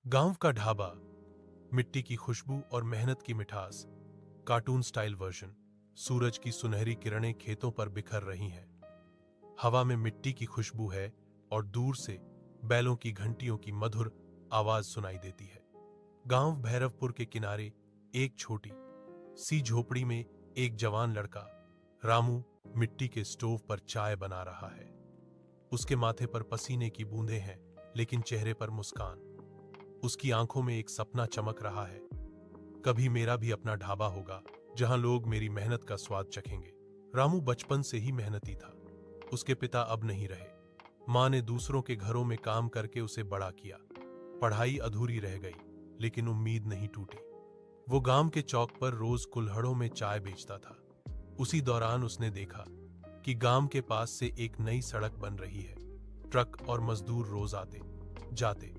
गांव का ढाबा, मिट्टी की खुशबू और मेहनत की मिठास। Cartoon style version. सूरज की सुनहरी किरणें खेतों पर बिखर रही हैं। हवा में मिट्टी की खुशबू है और दूर से बैलों की घंटियों की मधुर आवाज सुनाई देती है। गांव भैरवपुर के किनारे एक छोटी सी झोपड़ी में एक जवान लड़का रामू मिट्टी के स्टोव पर चाय बना रहा है। उसके माथे पर पसीने की बूंदें हैं, लेकिन चेहरे पर मुस्कान। उसकी आंखों में एक सपना चमक रहा है। कभी मेरा भी अपना ढाबा होगा जहां लोग मेरी मेहनत का स्वाद चखेंगे। रामू बचपन से ही मेहनती था। उसके पिता अब नहीं रहे। मां ने दूसरों के घरों में काम करके उसे बड़ा किया। पढ़ाई अधूरी रह गई, लेकिन उम्मीद नहीं टूटी। वो गांव के चौक पर रोज कुल्हड़ों में चाय बेचता था। उसी दौरान उसने देखा कि गांव के पास से एक नई सड़क बन रही है। ट्रक और मजदूर रोज आते जाते।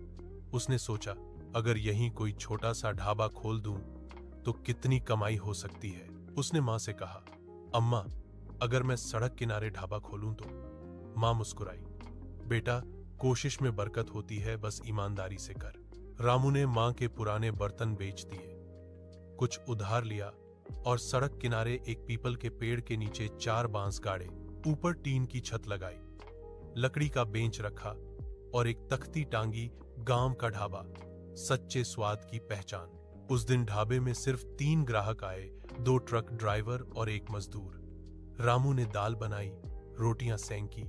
उसने सोचा, अगर यहीं कोई छोटा सा ढाबा खोल दूं तो कितनी कमाई हो सकती है। उसने मां से कहा, अम्मा, अगर मैं सड़क किनारे ढाबा खोलूं तो? मां मुस्कुराई, बेटा, कोशिश में बरकत होती है, बस ईमानदारी से कर। रामू ने मां के पुराने बर्तन बेच दिए, कुछ उधार लिया और सड़क किनारे एक पीपल के पेड़ के नीचे 4 बांस गाड़े, ऊपर टीन की छत लगाई, लकड़ी का बेंच रखा और एक तख्ती टांगी। गांव का ढाबा, सच्चे स्वाद की पहचान। उस दिन ढाबे में सिर्फ 3 ग्राहक आए, 2 ट्रक ड्राइवर और एक मजदूर। रामू ने दाल बनाई, रोटियां सेंकी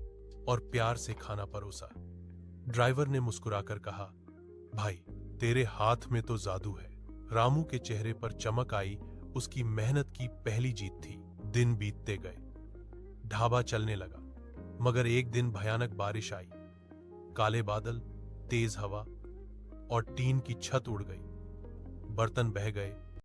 और प्यार से खाना परोसा। ड्राइवर ने मुस्कुराकर कहा, भाई, तेरे हाथ में तो जादू है। रामू के चेहरे पर चमक आई। उसकी मेहनत की पहली जीत थी। दिन बीतते गए, ढाबा चलने लगा, मगर एक दिन भयानक बारिश आई। काले बादल, तेज हवा और टीन की छत उड़ गई। बर्तन बह गए,